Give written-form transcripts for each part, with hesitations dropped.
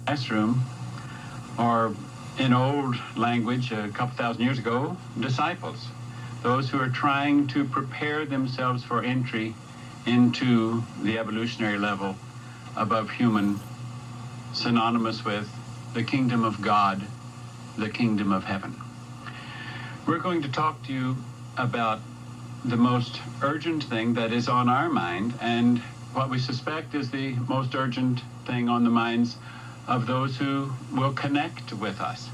classroom, or in old language, a couple thousand years ago, disciples. Those who are trying to prepare themselves for entry into the evolutionary level above human, synonymous with the kingdom of God, the kingdom of heaven. We're going to talk to you about the most urgent thing that is on our mind, and what we suspect is the most urgent thing on the minds of those who will connect with us.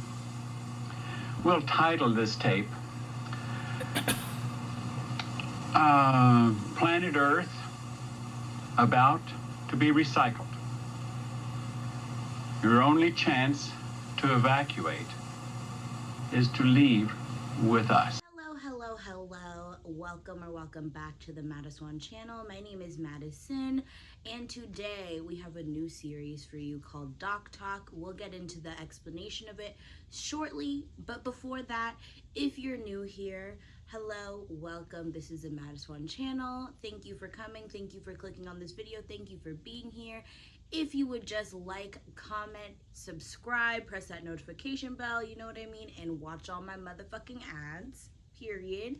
We'll title this tape Planet Earth About to be Recycled. Your only chance to evacuate is to leave with us. Hello. Welcome back to the Madison channel. My name is Madison, and today we have a new series for you called Doc Talk. We'll get into the explanation of it shortly, but before that, if you're new here, hello, welcome. This is the Madison channel. Thank you for coming. Thank you for clicking on this video. Thank you for being here. If you would just like, comment, subscribe, press that notification bell, you know what I mean, and watch all my motherfucking ads, period.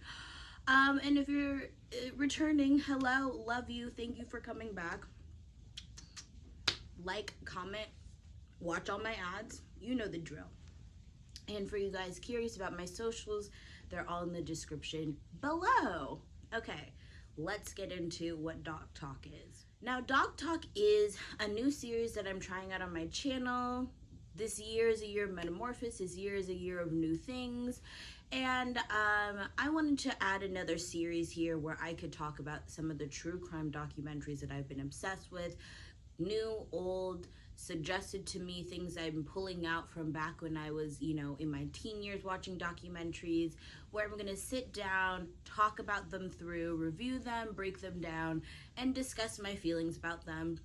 And if you're returning, hello, love you, thank you for coming back. Like, comment, watch all my ads, you know the drill. And for you guys curious about my socials, they're all in the description below. Okay, let's get into what Doc Talk is. Now, Doc Talk is a new series that I'm trying out on my channel. This year is a year of metamorphosis. This year is a year of new things. And I wanted to add another series here where I could talk about some of the true crime documentaries that I've been obsessed with. New, old, suggested to me, things I'm pulling out from back when I was, in my teen years watching documentaries, where I'm going to sit down, talk about them through, review them, break them down, and discuss my feelings about them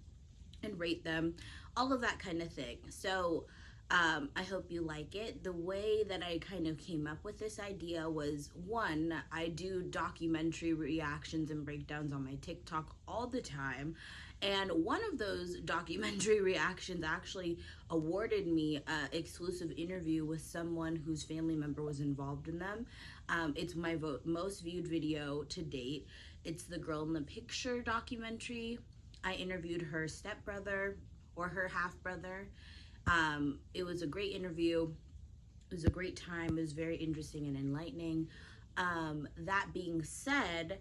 and rate them, all of that kind of thing. So I hope you like it. The way that I kind of came up with this idea was, one, I do documentary reactions and breakdowns on my TikTok all the time. And one of those documentary reactions actually awarded me an exclusive interview with someone whose family member was involved in them. It's my most viewed video to date. It's the Girl in the Picture documentary. I interviewed her stepbrother, or her half-brother. It was a great interview. It was a great time. It was very interesting and enlightening. That being said,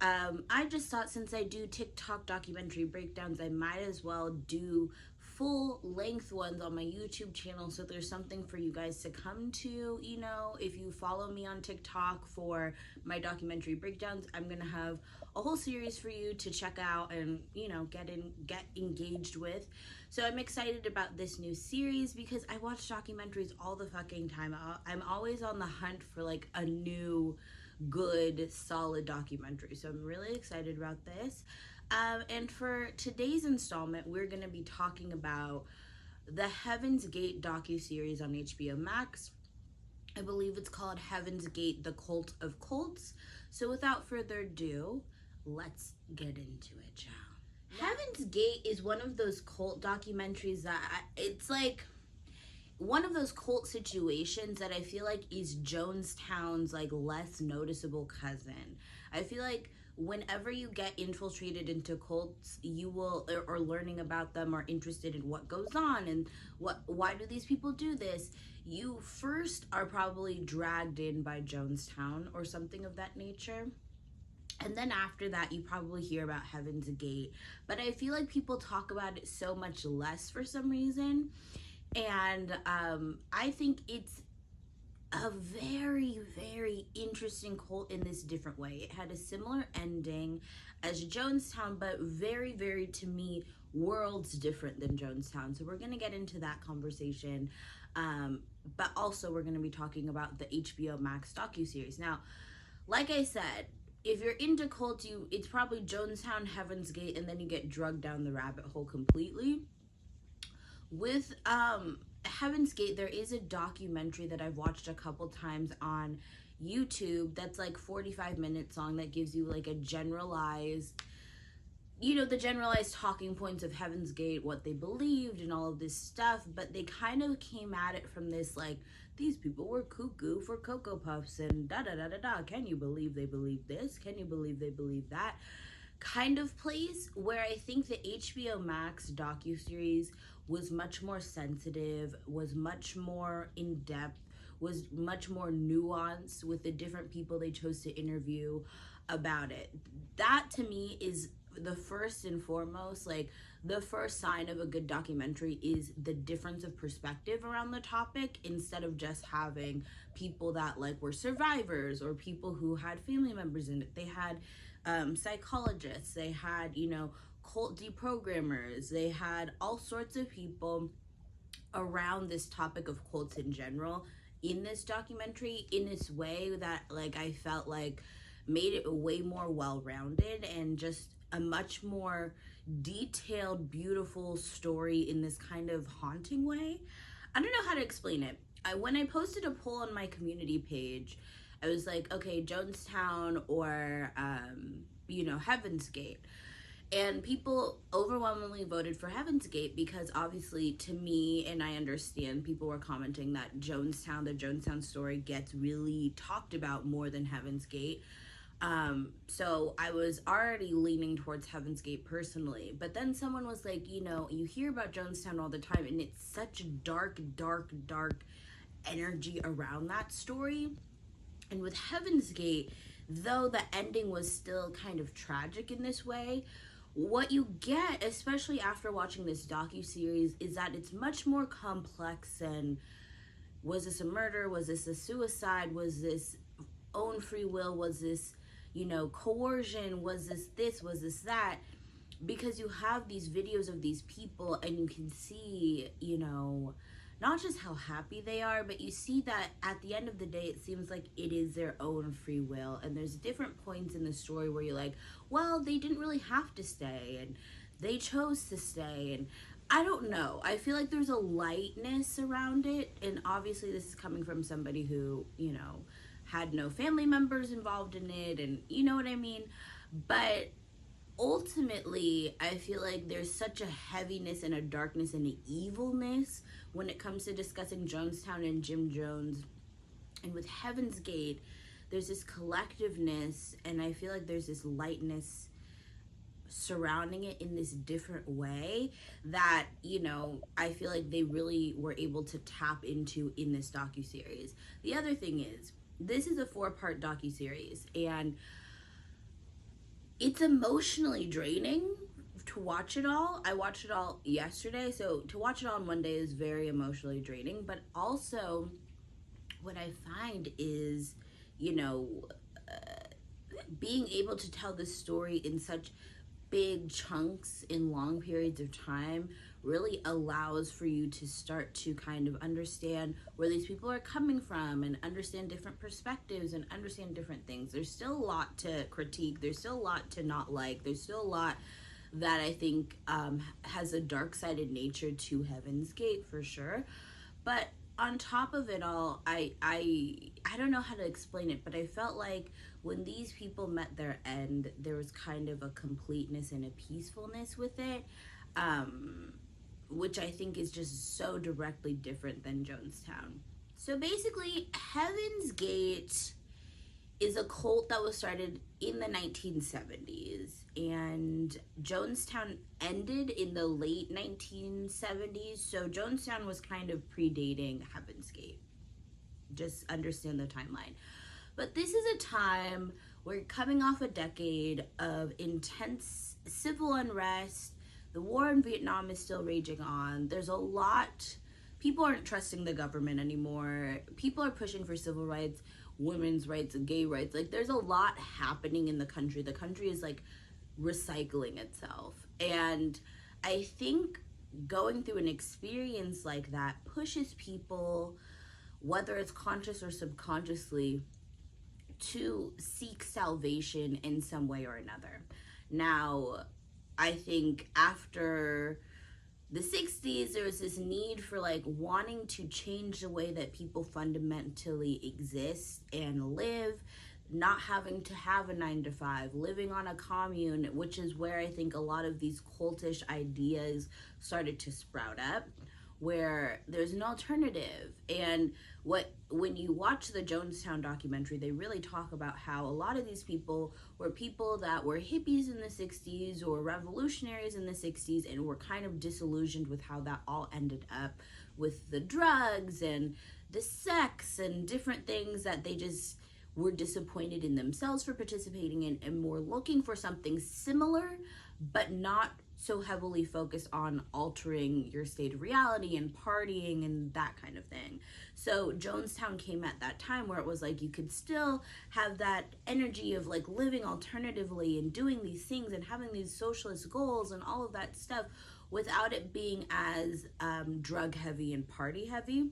I just thought, since I do TikTok documentary breakdowns, I might as well do full-length ones on my YouTube channel, so there's something for you guys to come to. If you follow me on TikTok for my documentary breakdowns, I'm gonna have a whole series for you to check out and get engaged with. So I'm excited about this new series because I watch documentaries all the fucking time. I'm always on the hunt for like a new good solid documentary, so I'm really excited about this. And for today's installment, we're going to be talking about the Heaven's Gate docuseries on HBO Max. I believe it's called Heaven's Gate, The Cult of Cults. So without further ado, let's get into it, child. Heaven's Gate is one of those cult documentaries that it's like one of those cult situations that I feel like is Jonestown's like less noticeable cousin. I feel like whenever you get infiltrated into cults, you will, or learning about them, or interested in what goes on and why do these people do this, you first are probably dragged in by Jonestown or something of that nature. And then after that, you probably hear about Heaven's Gate. But I feel like people talk about it so much less for some reason. And I think it's a very, very interesting cult in this different way. It had a similar ending as Jonestown, but very, very, to me, worlds different than Jonestown. So we're going to get into that conversation. But also we're going to be talking about the HBO Max docuseries. Now, like I said, if you're into cults, it's probably Jonestown, Heaven's Gate, and then you get drugged down the rabbit hole completely. With Heaven's Gate, there is a documentary that I've watched a couple times on YouTube that's like 45 minutes long, that gives you like a generalized you know, the generalized talking points of Heaven's Gate, what they believed and all of this stuff, but they kind of came at it from this, like, these people were cuckoo for Cocoa Puffs and da-da-da-da-da. Can you believe they believe this? Can you believe they believe that? Kind of place, where I think the HBO Max docuseries was much more sensitive, was much more in-depth, was much more nuanced with the different people they chose to interview about it. That to me is the first and foremost, like, the first sign of a good documentary is the difference of perspective around the topic, instead of just having people that, like, were survivors or people who had family members in it. They had psychologists, they had, you know, cult deprogrammers, they had all sorts of people around this topic of cults in general in this documentary, in this way that, like, I felt like made it way more well-rounded and just a much more detailed, beautiful story in this kind of haunting way. I don't know how to explain it. When I posted a poll on my community page, I was like, okay, Jonestown or, you know, Heaven's Gate. And people overwhelmingly voted for Heaven's Gate because, obviously, to me, and I understand, people were commenting that Jonestown, the Jonestown story, gets really talked about more than Heaven's Gate. So I was already leaning towards Heaven's Gate personally. But then someone was like, you know, you hear about Jonestown all the time, and it's such a dark, dark, dark energy around that story. And with Heaven's Gate, though the ending was still kind of tragic in this way, what you get, especially after watching this docuseries, is that it's much more complex. And was this a murder? Was this a suicide? Was this own free will? Was this, you know, coercion? Was this? Was this that? Because you have these videos of these people and you can see, you know, not just how happy they are, but you see that at the end of the day, it seems like it is their own free will. And there's different points in the story where you're like, well, they didn't really have to stay and they chose to stay. And I don't know. I feel like there's a lightness around it. And obviously this is coming from somebody who, you know, had no family members involved in it, and you know what I mean? But ultimately, I feel like there's such a heaviness and a darkness and an evilness when it comes to discussing Jonestown and Jim Jones. And with Heaven's Gate, there's this collectiveness, and I feel like there's this lightness surrounding it in this different way that, you know, I feel like they really were able to tap into in this docuseries. The other thing is, this is a 4-part docuseries, and it's emotionally draining to watch it all. I watched it all yesterday, so to watch it all in one day is very emotionally draining. But also, what I find is, you know, being able to tell this story in such big chunks in long periods of time really allows for you to start to kind of understand where these people are coming from and understand different perspectives and understand different things. There's still a lot to critique. There's still a lot to not like. There's still a lot that I think has a dark-sided nature to Heaven's Gate for sure. But on top of it all, I don't know how to explain it, but I felt like when these people met their end, there was kind of a completeness and a peacefulness with it, which I think is just so directly different than Jonestown. So basically, Heaven's Gate is a cult that was started in the 1970s, and Jonestown ended in the late 1970s, so Jonestown was kind of predating Heaven's Gate. Just understand the timeline. But this is a time where you're coming off a decade of intense civil unrest. The war in Vietnam is still raging on. There's a lot. People aren't trusting the government anymore. People are pushing for civil rights, women's rights, and gay rights. Like, there's a lot happening in the country. The country is, like, recycling itself. And I think going through an experience like that pushes people, whether it's conscious or subconsciously, to seek salvation in some way or another. Now, I think after the 60s, there was this need for, like, wanting to change the way that people fundamentally exist and live. not having to have a 9 to 5, living on a commune, which is where I think a lot of these cultish ideas started to sprout up, where there's an alternative. And when you watch the Jonestown documentary, they really talk about how a lot of these people were people that were hippies in the 60s or revolutionaries in the 60s, and were kind of disillusioned with how that all ended up with the drugs and the sex and different things, that they just were disappointed in themselves for participating in, and were looking for something similar, but not so heavily focused on altering your state of reality and partying and that kind of thing. So Jonestown came at that time where it was like you could still have that energy of like living alternatively and doing these things and having these socialist goals and all of that stuff without it being as drug heavy and party heavy.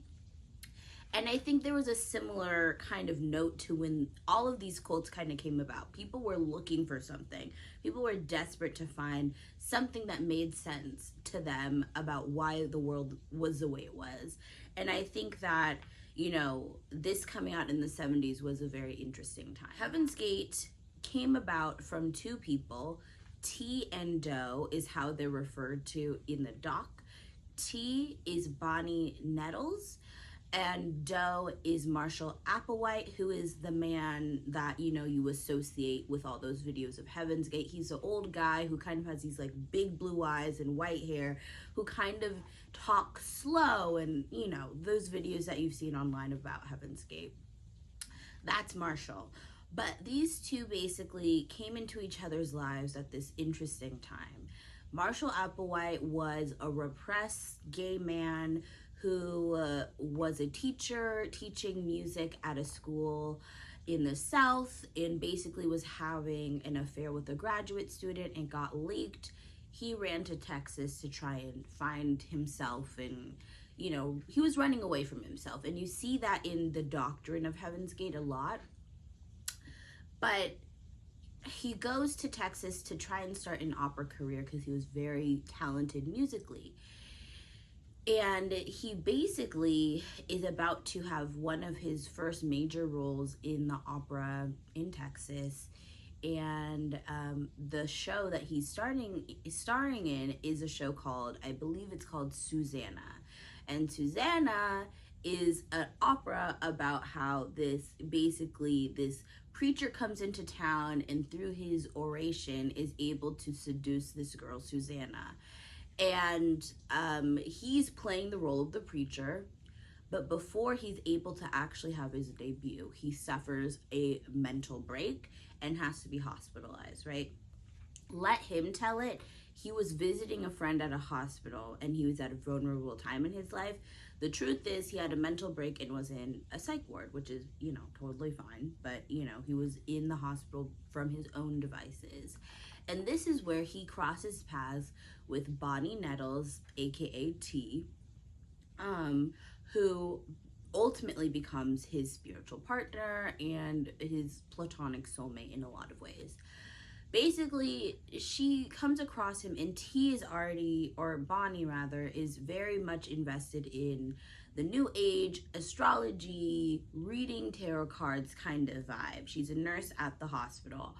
And I think there was a similar kind of note to when all of these cults kind of came about. People were looking for something. People were desperate to find something that made sense to them about why the world was the way it was. And I think that, you know, this coming out in the 70s was a very interesting time. Heaven's Gate came about from two people. T and Doe is how they're referred to in the doc. T is Bonnie Nettles, and Doe is Marshall Applewhite, who is the man that, you know, you associate with all those videos of Heaven's Gate. He's an old guy who kind of has these like big blue eyes and white hair, who kind of talks slow, and, you know, those videos that you've seen online about Heaven's Gate. That's Marshall. But these two basically came into each other's lives at this interesting time. Marshall Applewhite was a repressed gay man who was a teacher teaching music at a school in the South, and basically was having an affair with a graduate student and got leaked. He ran to Texas to try and find himself, and, you know, he was running away from himself. And you see that in the doctrine of Heaven's Gate a lot. But he goes to Texas to try and start an opera career because he was very talented musically. And he basically is about to have one of his first major roles in the opera in Texas. And the show that he's starring in is a show called, I believe it's called Susanna. And Susanna is an opera about how this preacher comes into town, and through his oration is able to seduce this girl, Susanna. And he's playing the role of the preacher, but before he's able to actually have his debut, he suffers a mental break and has to be hospitalized, right? Let him tell it. He was visiting a friend at a hospital, and he was at a vulnerable time in his life. The truth is, he had a mental break and was in a psych ward, which is, you know, totally fine. But, you know, he was in the hospital from his own devices. And this is where he crosses paths with Bonnie Nettles, aka T, who ultimately becomes his spiritual partner and his platonic soulmate in a lot of ways. Basically, she comes across him, and T is already, or Bonnie rather, is very much invested in the new age, astrology, reading tarot cards kind of vibe. She's a nurse at the hospital.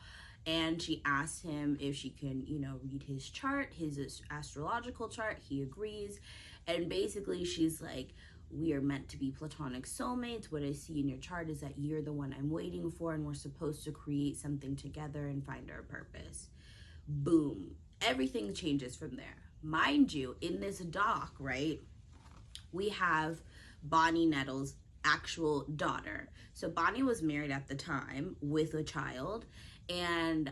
And she asks him if she can, you know, read his chart, his astrological chart. He agrees. And basically she's like, we are meant to be platonic soulmates. What I see in your chart is that you're the one I'm waiting for, and we're supposed to create something together and find our purpose. Boom. Everything changes from there. Mind you, in this doc, right, we have Bonnie Nettles' actual daughter. So Bonnie was married at the time with a child, and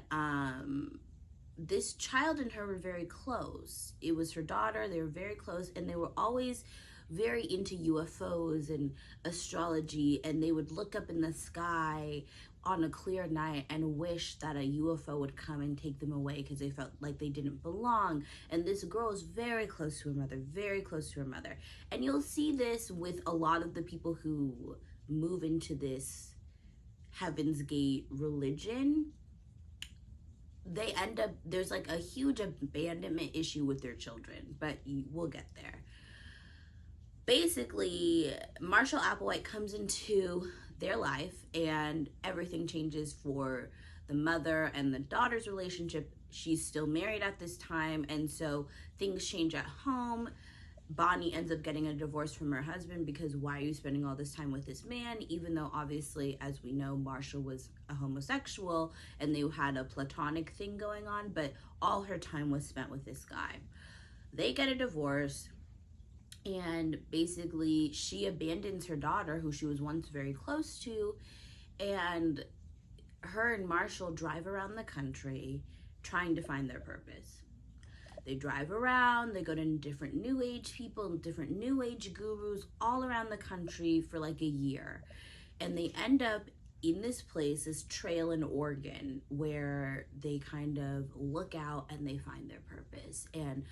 this child and her were very close. It was her daughter. They were very close, and they were always very into UFOs and astrology, and they would look up in the sky on a clear night and wish that a UFO would come and take them away because they felt like they didn't belong. And this girl is very close to her mother, very close to her mother. And you'll see this with a lot of the people who move into this Heaven's Gate religion. They end up, there's like a huge abandonment issue with their children, but we'll get there. basically, Marshall Applewhite comes into their life and everything changes for the mother and the daughter's relationship. She's still married at this time, and so things change at home. Bonnie ends up getting a divorce from her husband because why are you spending all this time with this man? Even though obviously, as we know, Marshall was a homosexual and they had a platonic thing going on, but all her time was spent with this guy. They get a divorce, and basically she abandons her daughter, who she was once very close to, and her and Marshall drive around the country trying to find their purpose. They drive around, they go to different new age people and different new age gurus all around the country for like a year. And they end up in this place, this trail in Oregon, where they kind of look out and they find their purpose. And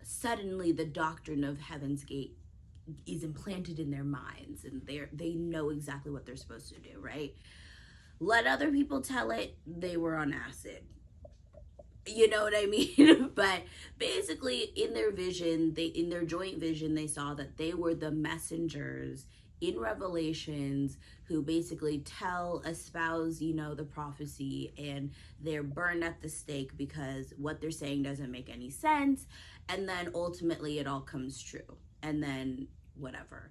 suddenly the doctrine of Heaven's Gate is implanted in their minds, and they know exactly what they're supposed to do, right? Let other people tell it, they were on acid. You know what I mean? But basically in their vision, in their joint vision, they saw that they were the messengers in Revelations who basically espouse, the prophecy, and they're burned at the stake because what they're saying doesn't make any sense. And then ultimately it all comes true. And then whatever.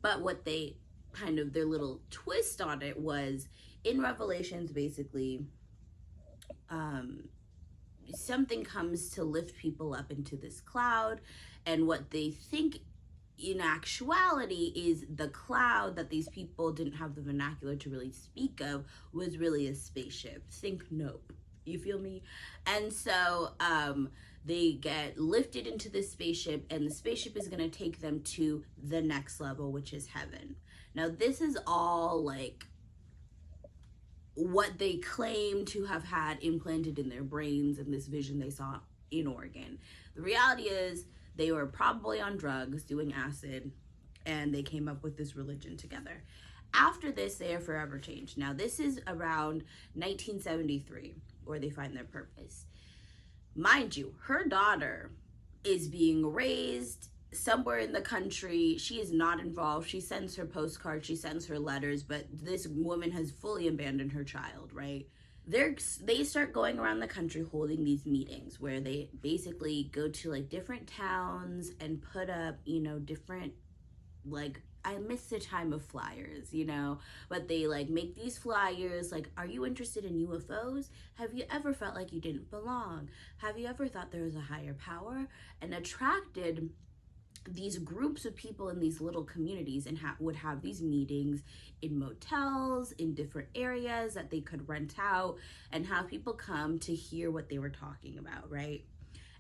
But what they their little twist on it was in Revelations, basically, something comes to lift people up into this cloud, and what they think in actuality is the cloud that these people didn't have the vernacular to really speak of was really a spaceship. Think Nope. You feel me? And so they get lifted into this spaceship, and the spaceship is going to take them to the next level, which is heaven. Now, this is all like what they claim to have had implanted in their brains in this vision they saw in Oregon. The reality is they were probably on drugs, doing acid, and they came up with this religion together. After this, they are forever changed. Now, this is around 1973, where they find their purpose. Mind you, her daughter is being raised somewhere in the country. She is not involved. She sends her postcards, she sends her letters, but this woman has fully abandoned her child, right? They start going around the country holding these meetings where they basically go to like different towns and put up, different, like, I miss the time of flyers, but they like make these flyers like, are you interested in UFOs? Have you ever felt like you didn't belong? Have you ever thought there was a higher power? And attracted these groups of people in these little communities, and would have these meetings in motels in different areas that they could rent out and have people come to hear what they were talking about, right?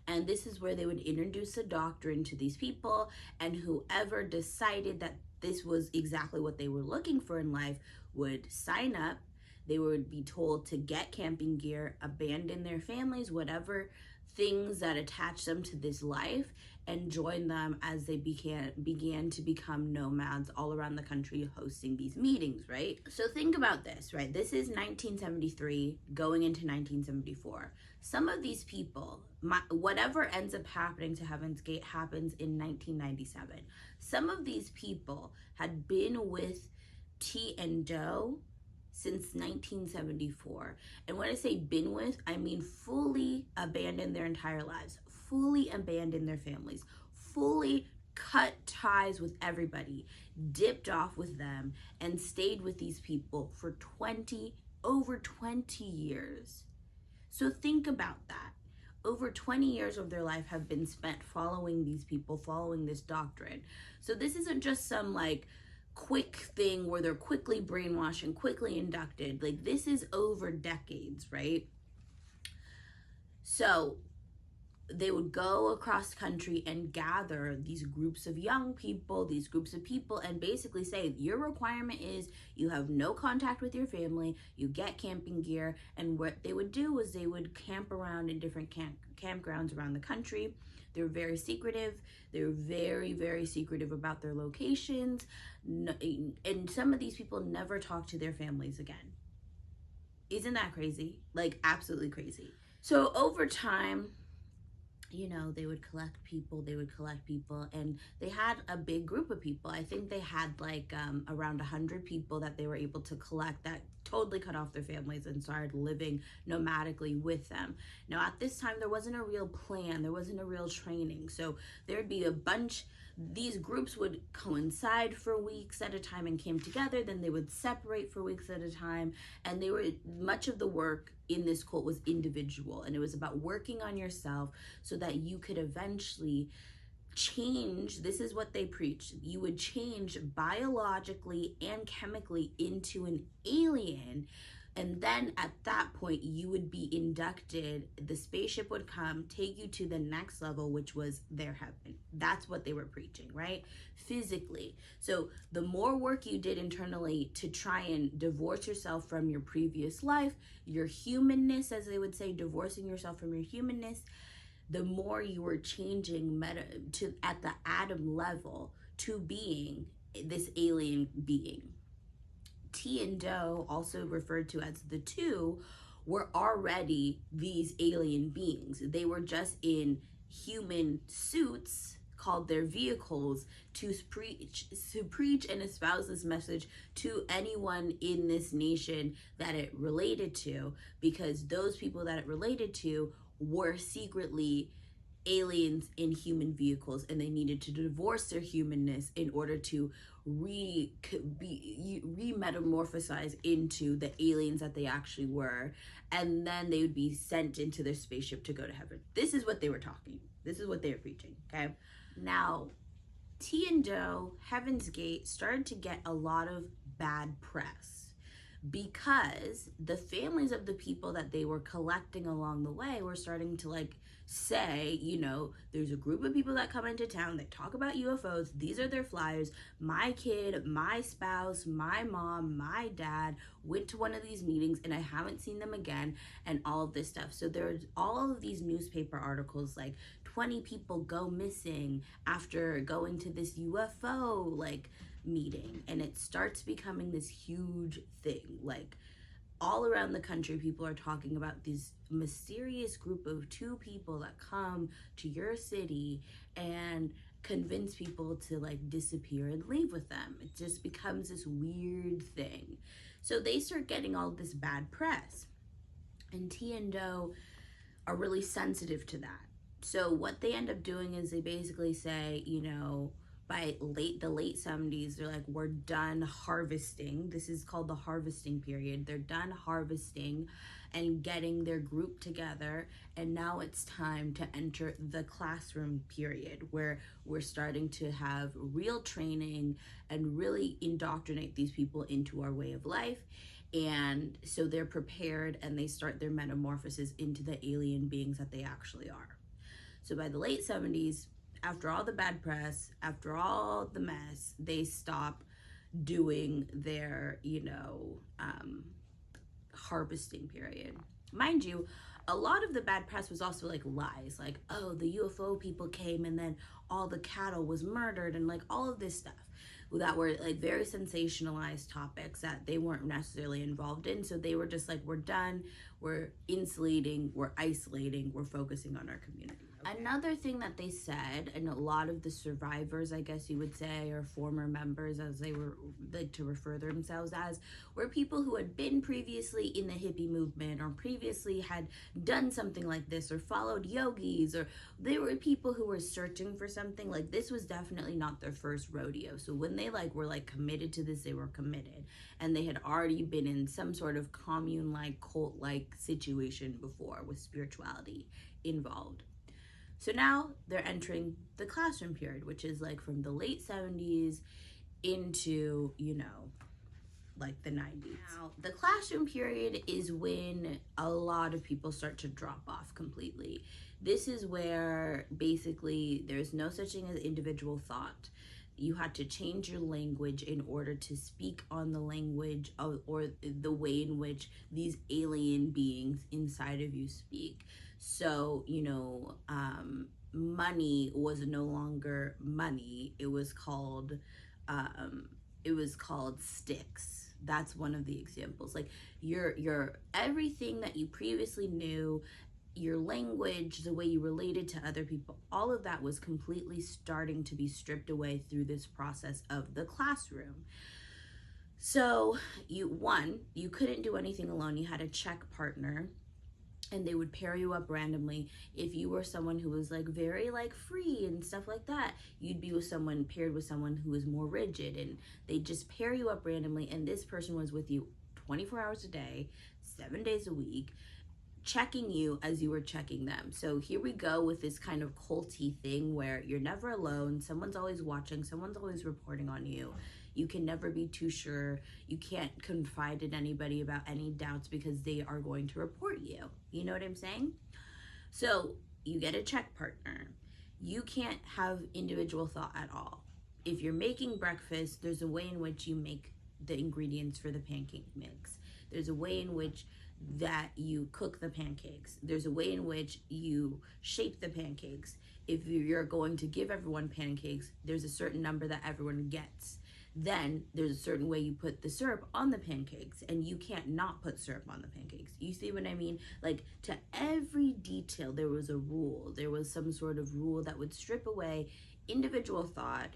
And this is where they would introduce a doctrine to these people, and whoever decided that this was exactly what they were looking for in life would sign up. They would be told to get camping gear, abandon their families, whatever things that attach them to this life, and join them as they began to become nomads all around the country hosting these meetings, right? So think about this, right? This is 1973 going into 1974. Some of these people, whatever ends up happening to Heaven's Gate happens in 1997. Some of these people had been with T and Joe since 1974. And when I say been with, I mean fully abandoned their entire lives, fully abandoned their families, fully cut ties with everybody, dipped off with them, and stayed with these people for over 20 years. So think about that. Over 20 years of their life have been spent following these people, following this doctrine. So this isn't just some like quick thing where they're quickly brainwashed and quickly inducted. Like, this is over decades, right? So they would go across country and gather these groups of young people, these groups of people, and basically say, your requirement is you have no contact with your family, you get camping gear. And what they would do was they would camp around in different campgrounds around the country. They were very secretive. They were very, very secretive about their locations. And some of these people never talked to their families again. Isn't that crazy? Like, absolutely crazy. So over time, you know, they would collect people, and they had a big group of people. I think they had like around 100 people that they were able to collect that totally cut off their families and started living nomadically with them. Now, at this time, there wasn't a real plan, there wasn't a real training. So there'd be a bunch, these groups would coincide for weeks at a time and came together, then they would separate for weeks at a time, and they were, much of the work in this cult was individual, and it was about working on yourself so that you could eventually change. This is what they preach: you would change biologically and chemically into an alien, and then at that point you would be inducted. The spaceship would come, take you to the next level, which was their heaven. That's what they were preaching, right? Physically. So the more work you did internally to try and divorce yourself from your previous life, your humanness, as they would say, divorcing yourself from your humanness, the more you were changing to at the atom level to being this alien being. T and Do, also referred to as the two, were already these alien beings. They were just in human suits called their vehicles to preach and espouse this message to anyone in this nation that it related to, because those people that it related to were secretly aliens in human vehicles, and they needed to divorce their humanness in order to re-metamorphosize into the aliens that they actually were, and then they would be sent into their spaceship to go to heaven. This is what they were talking. This is what they were preaching, okay? Now, T and Do, Heaven's Gate, started to get a lot of bad press because the families of the people that they were collecting along the way were starting to like say, you know, there's a group of people that come into town, they talk about UFOs, these are their flyers, my kid, my spouse, my mom, my dad went to one of these meetings and I haven't seen them again, and all of this stuff. So there's all of these newspaper articles like 20 people go missing after going to this UFO like meeting, and it starts becoming this huge thing. Like all around the country, people are talking about this mysterious group of 2 people that come to your city and convince people to like disappear and leave with them. It just becomes this weird thing. So they start getting all this bad press, and T and Do are really sensitive to that. So what they end up doing is they basically say, you know, by the late 70s, they're like, we're done harvesting. This is called the harvesting period. They're done harvesting and getting their group together, and now it's time to enter the classroom period, where we're starting to have real training and really indoctrinate these people into our way of life. And so they're prepared and they start their metamorphosis into the alien beings that they actually are. So by the late 70s, after all the bad press, after all the mess, they stop doing their, you know, harvesting period. Mind you, a lot of the bad press was also like lies, like, oh, the UFO people came and then all the cattle was murdered, and like all of this stuff that were like very sensationalized topics that they weren't necessarily involved in. So they were just like, we're done, we're insulating, we're isolating, we're focusing on our community. Okay. Another thing that they said, and a lot of the survivors, I guess you would say, or former members, as they were like to refer themselves as, were people who had been previously in the hippie movement, or previously had done something like this, or followed yogis, or they were people who were searching for something. Like this was definitely not their first rodeo. So when they like were like committed to this, they were committed, and they had already been in some sort of commune-like, cult-like situation before with spirituality involved. So now they're entering the classroom period, which is like from the late 70s into, you know, like the 90s. Now, the classroom period is when a lot of people start to drop off completely. This is where basically there's no such thing as individual thought. You had to change your language in order to speak on the language or the way in which these alien beings inside of you speak. So, you know, money was no longer money. It was called sticks. That's one of the examples. Like your everything that you previously knew, your language, the way you related to other people, all of that was completely starting to be stripped away through this process of the classroom. So you couldn't do anything alone. You had a check partner, and they would pair you up randomly. If you were someone who was like very like free and stuff like that, you'd be with someone paired with someone who was more rigid, and they just pair you up randomly, and this person was with you 24 hours a day, 7 days a week, checking you as you were checking them. So here we go with this kind of culty thing where you're never alone. Someone's always watching, someone's always reporting on you. You can never be too sure. You can't confide in anybody about any doubts because they are going to report you. You know what I'm saying? So you get a check partner. You can't have individual thought at all. If you're making breakfast, there's a way in which you make the ingredients for the pancake mix. There's a way in which that you cook the pancakes. There's a way in which you shape the pancakes. If you're going to give everyone pancakes, there's a certain number that everyone gets. Then there's a certain way you put the syrup on the pancakes, and you can't not put syrup on the pancakes. You see what I mean? Like, to every detail, there was a rule. There was some sort of rule that would strip away individual thought,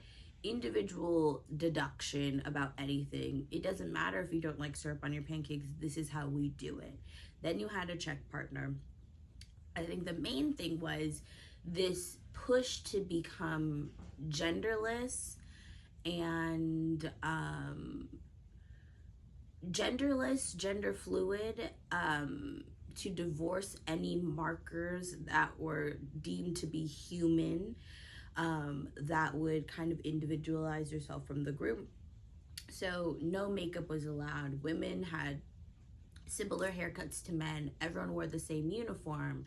individual deduction about anything. It doesn't matter if you don't like syrup on your pancakes. This is how we do it. Then you had a check partner. I think the main thing was this push to become genderless and gender fluid, to divorce any markers that were deemed to be human, that would kind of individualize yourself from the group. So no makeup was allowed. Women had similar haircuts to men. Everyone wore the same uniform.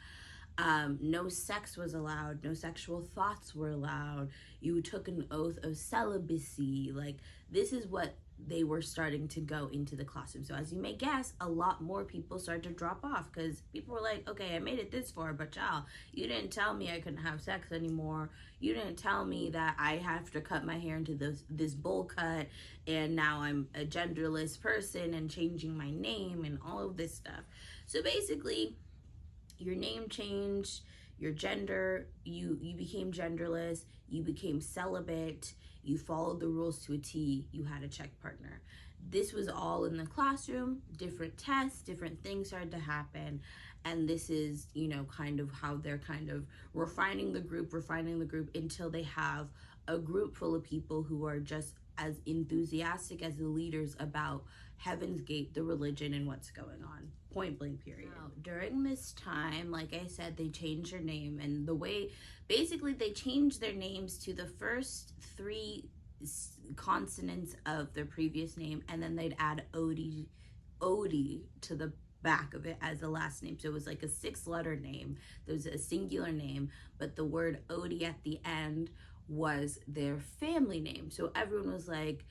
No sex was allowed. No sexual thoughts were allowed. You took an oath of celibacy. Like, this is what they were starting to go into the classroom. So as you may guess, a lot more people started to drop off because people were like, okay, I made it this far, but y'all, you didn't tell me I couldn't have sex anymore. You didn't tell me that I have to cut my hair into this bowl cut, and now I'm a genderless person and changing my name and all of this stuff. So basically, your name changed, your gender, you became genderless, you became celibate, you followed the rules to a T, you had a check partner. This was all in the classroom, different tests, different things started to happen, and this is, kind of how they're kind of refining the group until they have a group full of people who are just as enthusiastic as the leaders about Heaven's Gate, the religion, and what's going on. Point blank, period. Now, during this time, like I said, they changed their name, and basically they changed their names to the first 3 consonants of their previous name, and then they'd add Odie to the back of it as a last name. So it was like a 6-letter name. There was a singular name, but the word Odie at the end was their family name. So everyone was like,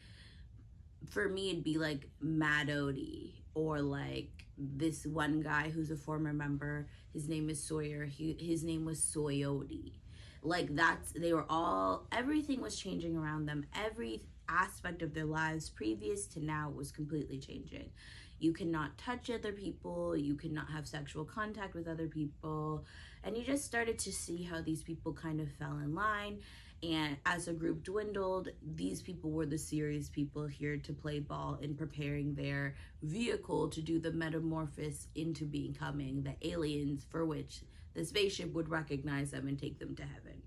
for me, it'd be like Mad Odie, or like this one guy who's a former member, his name is Sawyer, his name was Soyodi. Like, everything was changing around them. Every aspect of their lives previous to now was completely changing. You cannot touch other people, you cannot have sexual contact with other people, and you just started to see how these people kind of fell in line. And as a group dwindled, these people were the serious people here to play ball in preparing their vehicle to do the metamorphosis into becoming the aliens for which the spaceship would recognize them and take them to heaven.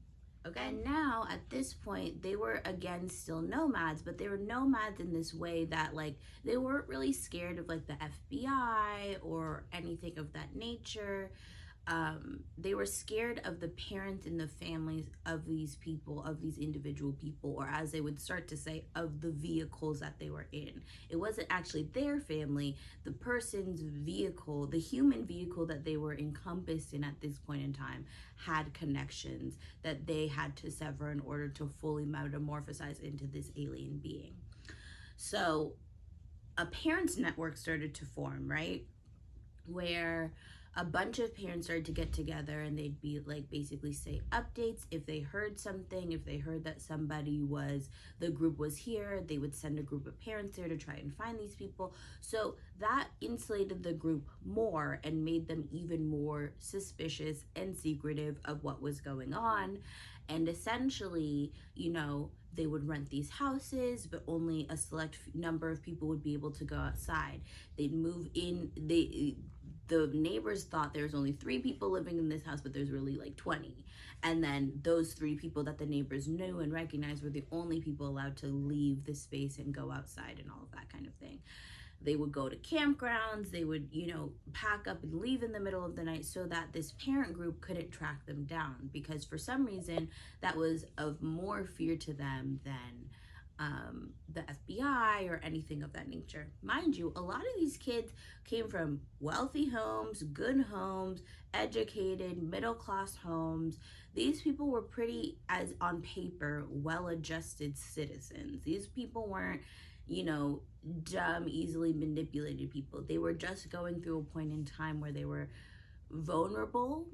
Okay, and now at this point, they were again still nomads, but they were nomads in this way that, like, they weren't really scared of like the FBI or anything of that nature. They were scared of the parents and the families of these people, of these individual people, or as they would start to say, of the vehicles that they were in. It wasn't actually their family. The person's vehicle, the human vehicle that they were encompassed in at this point in time, had connections that they had to sever in order to fully metamorphosize into this alien being. So a parents network started to form, right? Where a bunch of parents started to get together, and they'd be like basically say updates if they heard something. If they heard that the group was here, they would send a group of parents there to try and find these people. So that insulated the group more and made them even more suspicious and secretive of what was going on. And essentially, they would rent these houses, but only a select number of people would be able to go outside. They'd move in. The neighbors thought there was only 3 people living in this house, but there's really like 20. And then those 3 people that the neighbors knew and recognized were the only people allowed to leave the space and go outside and all of that kind of thing. They would go to campgrounds. They would, pack up and leave in the middle of the night so that this parent group couldn't track them down, because for some reason that was of more fear to them than the FBI or anything of that nature. Mind you, a lot of these kids came from wealthy homes, good homes, educated, middle-class homes. These people were pretty, as on paper, well-adjusted citizens. These people weren't, dumb, easily manipulated people. They were just going through a point in time where they were vulnerable.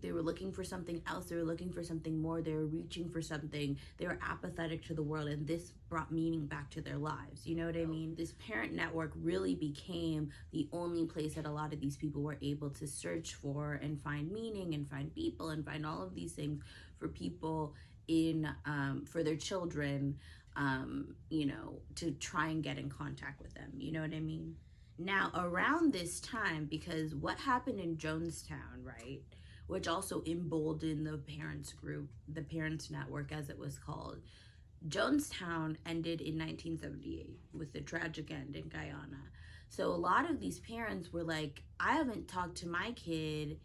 They were looking for something else. They were looking for something more. They were reaching for something. They were apathetic to the world, and this brought meaning back to their lives. You know what I mean? This parent network really became the only place that a lot of these people were able to search for and find meaning and find people and find all of these things for people for their children, to try and get in contact with them. You know what I mean? Now, around this time, because what happened in Jonestown, right? Which also emboldened the parents group, the parents network as it was called. Jonestown ended in 1978 with a tragic end in Guyana. So a lot of these parents were like, I haven't talked to my kid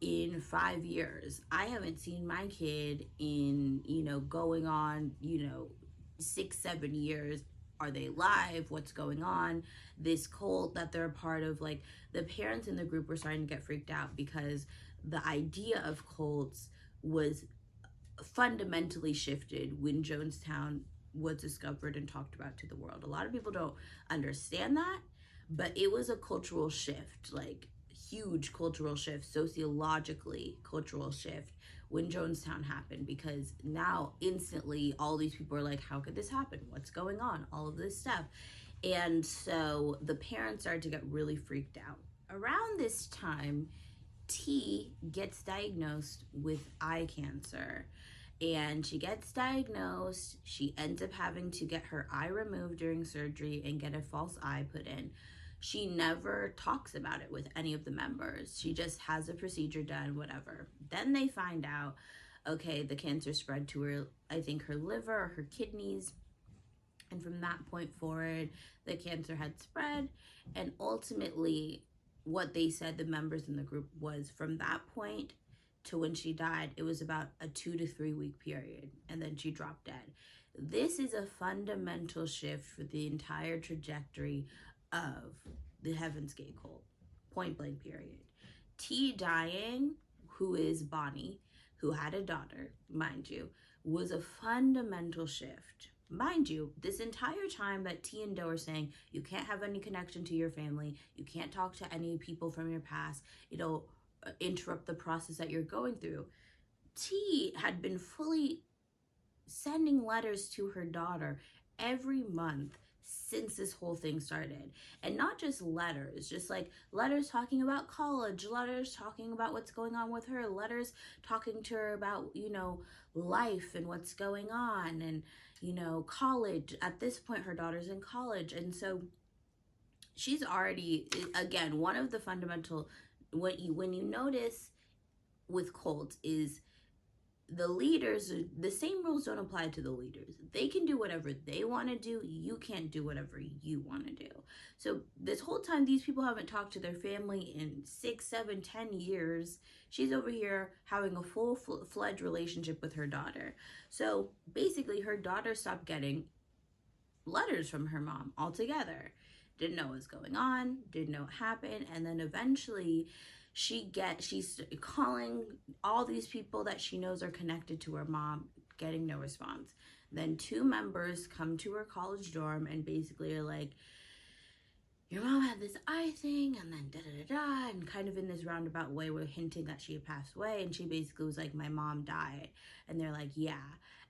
in 5 years. I haven't seen my kid in, going on, 6-7 years. Are they alive? What's going on? This cult that they're a part of, like, the parents in the group were starting to get freaked out because the idea of cults was fundamentally shifted when Jonestown was discovered and talked about to the world. A lot of people don't understand that, but it was a cultural shift, like huge cultural shift, sociologically cultural shift when Jonestown happened, because now instantly all these people are like, how could this happen? What's going on? All of this stuff. And so the parents started to get really freaked out. Around this time, T gets diagnosed with eye cancer, and she gets diagnosed. She ends up having to get her eye removed during surgery and get a false eye put in. She never talks about it with any of the members. She just has a procedure done, whatever. Then they find out, okay, the cancer spread to her, I think her liver or her kidneys. And from that point forward, the cancer had spread. And ultimately, what they said, the members in the group, was from that point to when she died, it was about a 2 to 3 week period. And then she dropped dead. This is a fundamental shift for the entire trajectory of the Heaven's Gate cult, point blank period. T dying, who is Bonnie, who had a daughter, mind you, was a fundamental shift. Mind you, this entire time that T and Doe are saying, you can't have any connection to your family, you can't talk to any people from your past, it'll interrupt the process that you're going through. T had been fully sending letters to her daughter every month since this whole thing started. And not just letters, just like letters talking about college, letters talking about what's going on with her, letters talking to her about, life and what's going on, and, college. At this point, her daughter's in college. And so she's already, again, one of the fundamental, when you notice with cults is the leaders, the same rules don't apply to the leaders. They can do whatever they want to do. You can't do whatever you want to do. So this whole time, these people haven't talked to their family in 6, 7, 10 years. She's over here having a full-fledged relationship with her daughter. So basically, her daughter stopped getting letters from her mom altogether. Didn't know what was going on, didn't know what happened, and then eventually she's calling all these people that she knows are connected to her mom, getting no response. Then 2 members come to her college dorm and basically are like, your mom had this eye thing, and then da-da-da-da, and kind of in this roundabout way we're hinting that she had passed away, and she basically was like, my mom died. And they're like, yeah.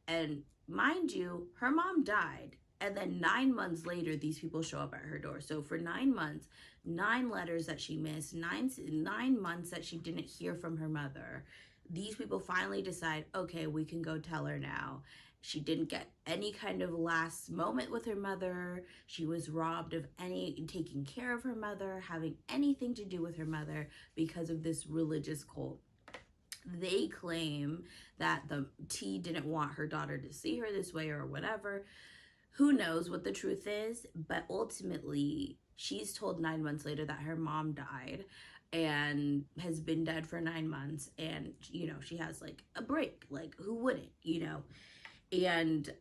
And mind you, her mom died, and then 9 months later, these people show up at her door. So for 9 months, 9 letters that she missed, nine months that she didn't hear from her mother, these people finally decide, okay, we can go tell her now. She didn't get any kind of last moment with her mother. She was robbed of any taking care of her mother, having anything to do with her mother because of this religious cult. They claim that the T didn't want her daughter to see her this way or whatever. Who knows what the truth is, but ultimately she's told 9 months later that her mom died and has been dead for 9 months, and you know, she has like a break. Like, who wouldn't, you know? And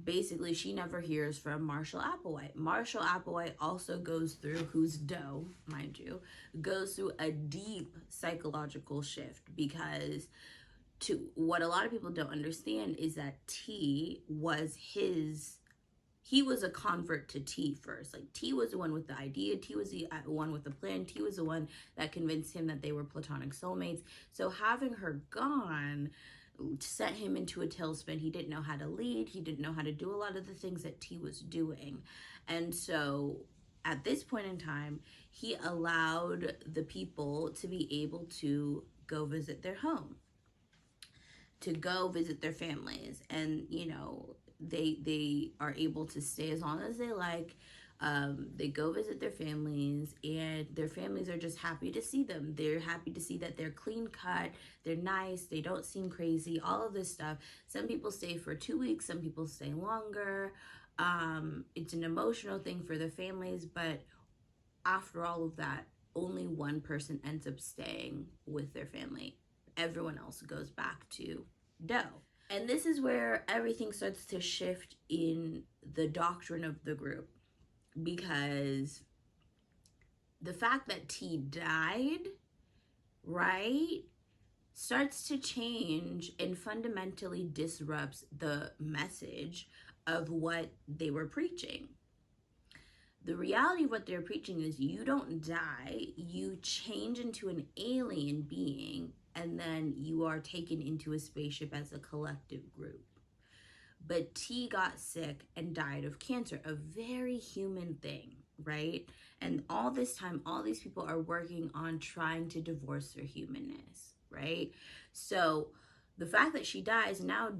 basically she never hears from Marshall Applewhite. Marshall Applewhite also goes through, who's Doe, mind you, goes through a deep psychological shift, because to what a lot of people don't understand is that T was he was a convert to T first. Like, T was the one with the idea, T was the one with the plan, T was the one that convinced him that they were platonic soulmates. So having her gone sent him into a tailspin. He didn't know how to lead. He didn't know how to do a lot of the things that T was doing. And so at this point in time, he allowed the people to be able to go visit their home, to go visit their families. And, you know, they are able to stay as long as they like. They go visit their families, and their families are just happy to see them. They're happy to see that they're clean cut, they're nice, they don't seem crazy, all of this stuff. Some people stay for 2 weeks, some people stay longer. It's an emotional thing for the families, but after all of that, only one person ends up staying with their family. Everyone else goes back to Doe. And this is where everything starts to shift in the doctrine of the group, because the fact that T died, right, starts to change and fundamentally disrupts the message of what they were preaching. The reality of what they're preaching is you don't die, you change into an alien being, and then you are taken into a spaceship as a collective group. But T got sick and died of cancer, a very human thing, right? And all this time, all these people are working on trying to divorce their humanness, right? So the fact that she dies, now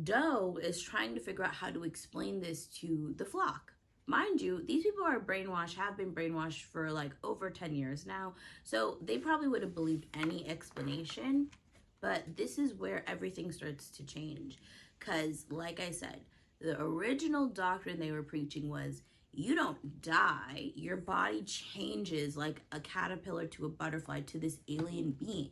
Doe is trying to figure out how to explain this to the flock. Mind you, these people are brainwashed, have been brainwashed for like over 10 years now. So they probably would have believed any explanation, but this is where everything starts to change. Because, like I said, the original doctrine they were preaching was you don't die, your body changes like a caterpillar to a butterfly to this alien being.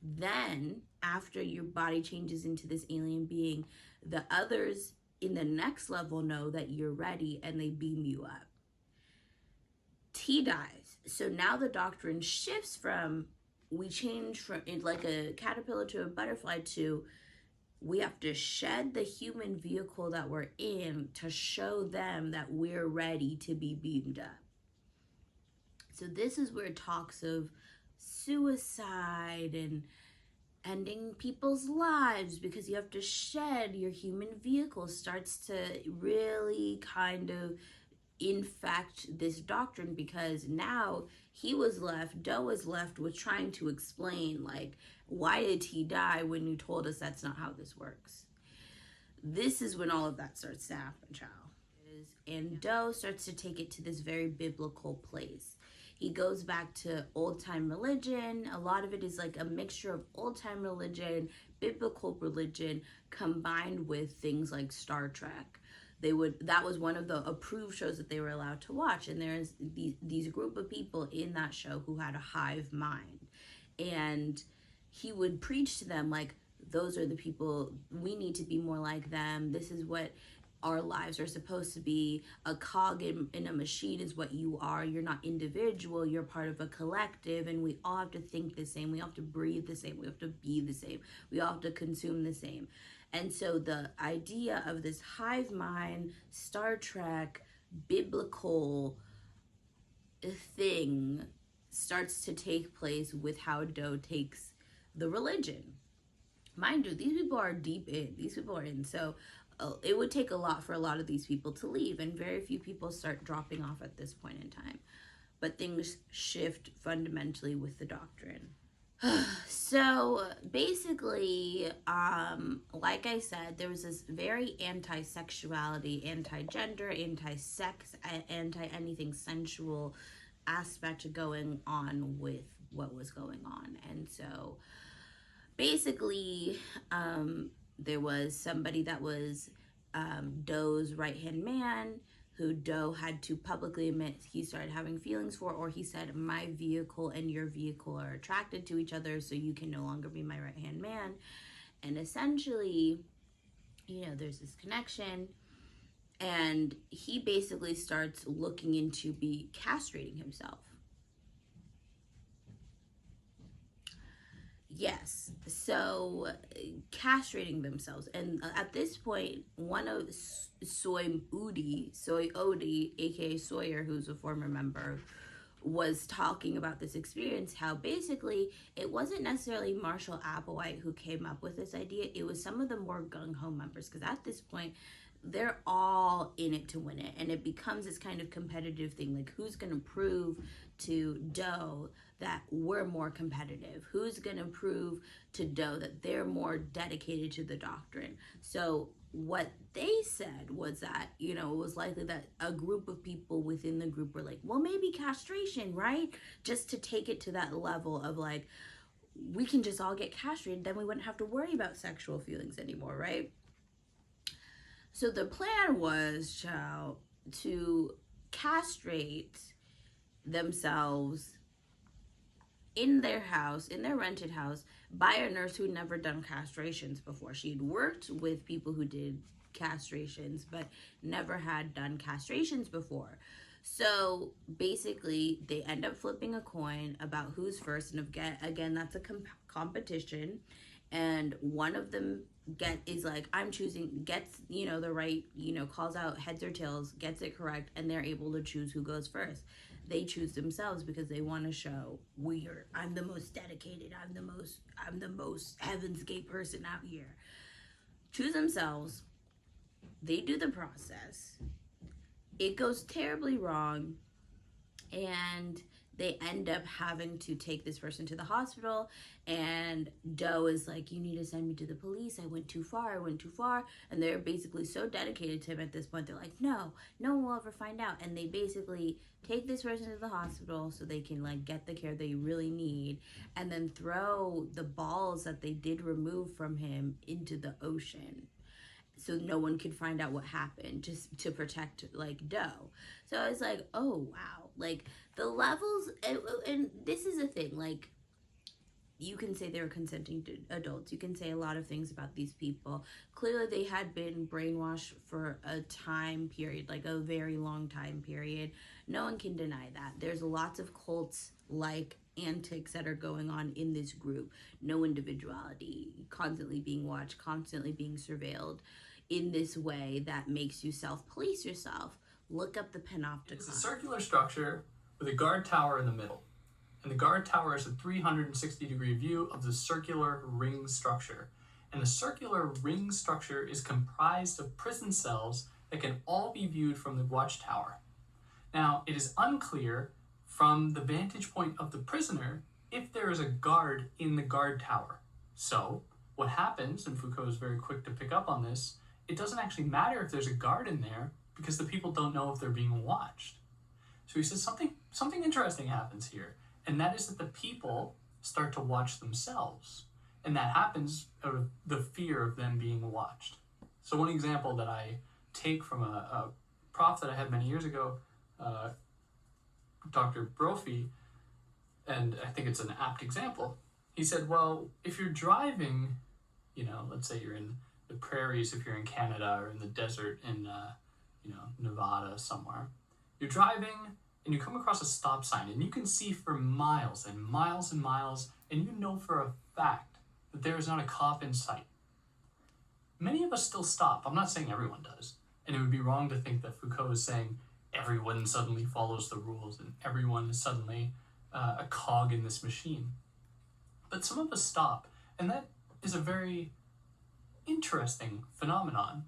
Then, after your body changes into this alien being, the others in the next level know that you're ready and they beam you up. T dies. So now the doctrine shifts from we change from like a caterpillar to a butterfly to we have to shed the human vehicle that we're in to show them that we're ready to be beamed up. So this is where talks of suicide and ending people's lives because you have to shed your human vehicle starts to really kind of infect this doctrine, because now Doe was left with trying to explain, like, why did he die when you told us that's not how this works? This is when all of that starts to happen, child. And Doe starts to take it to this very biblical place. He goes back to old-time religion. A lot of it is like a mixture of old-time religion, biblical religion, combined with things like Star Trek. That was one of the approved shows that they were allowed to watch, and there's these group of people in that show who had a hive mind, and he would preach to them like, those are the people, we need to be more like them, this is what our lives are supposed to be. A cog in a machine is what you are. You're not individual, you're part of a collective, and we all have to think the same, we all have to breathe the same, we have to be the same, we all have to consume the same. And so the idea of this hive mind, Star Trek, biblical thing starts to take place with how Do takes the religion. Mind you, these people are deep in. These people are in. So it would take a lot for a lot of these people to leave, and very few people start dropping off at this point in time. But things shift fundamentally with the doctrine. So basically, like I said, there was this very anti-sexuality, anti-gender, anti-sex, anti-anything sensual aspect going on with what was going on. And so basically, there was somebody that was Doe's right-hand man, who Doe had to publicly admit he started having feelings for, or he said, my vehicle and your vehicle are attracted to each other, so you can no longer be my right-hand man. And essentially, there's this connection, and he basically starts looking into castrating himself. Yes, so castrating themselves. And at this point, one of Soy Odi, aka Sawyer, who's a former member, was talking about this experience, how basically it wasn't necessarily Marshall Applewhite who came up with this idea. It was some of the more gung-ho members, because at this point, they're all in it to win it, and it becomes this kind of competitive thing, like who's going to prove to Doe that we're more competitive, who's going to prove to Doe that they're more dedicated to the doctrine. So what they said was that, it was likely that a group of people within the group were like, well, maybe castration, right? Just to take it to that level of like, we can just all get castrated, then we wouldn't have to worry about sexual feelings anymore, right? So the plan was, child, to castrate themselves in their house, in their rented house, by a nurse who'd never done castrations before. She'd worked with people who did castrations, but never had done castrations before. So basically, they end up flipping a coin about who's first, and again, that's a competition. And one of them is like, I'm choosing, gets, the right, calls out heads or tails, gets it correct, and they're able to choose who goes first. They choose themselves because they want to show, I'm the most dedicated, I'm the most Heaven's Gate person out here. Choose themselves. They do the process. It goes terribly wrong, and they end up having to take this person to the hospital, and Doe is like, you need to send me to the police. I went too far. And they're basically so dedicated to him at this point. They're like, no one will ever find out. And they basically take this person to the hospital so they can like get the care they really need, and then throw the balls that they did remove from him into the ocean, so no one could find out what happened, just to protect like Doe. So I was like, oh wow, like the levels, and this is a thing, like you can say they were consenting to adults, you can say a lot of things about these people. Clearly they had been brainwashed for a time period, like a very long time period. No one can deny that. There's lots of cults like antics that are going on in this group. No individuality, constantly being watched, constantly being surveilled in this way that makes you self-police yourself. Look up the panopticon. It's a circular structure with a guard tower in the middle. And the guard tower is a 360-degree view of the circular ring structure. And the circular ring structure is comprised of prison cells that can all be viewed from the watchtower. Now, it is unclear from the vantage point of the prisoner if there is a guard in the guard tower. So, what happens, and Foucault is very quick to pick up on this, it doesn't actually matter if there's a guard in there because the people don't know if they're being watched. So he says something interesting happens here, and that is that the people start to watch themselves. And that happens out of the fear of them being watched. So one example that I take from a prof that I had many years ago, Dr. Brophy, and I think it's an apt example. He said, well, if you're driving, let's say you're in the prairies, if you're in Canada, or in the desert in, Nevada somewhere, you're driving and you come across a stop sign and you can see for miles and miles and miles, and you know for a fact that there is not a cop in sight. Many of us still stop. I'm not saying everyone does. And it would be wrong to think that Foucault is saying everyone suddenly follows the rules and everyone is suddenly a cog in this machine. But some of us stop, and that is a very interesting phenomenon.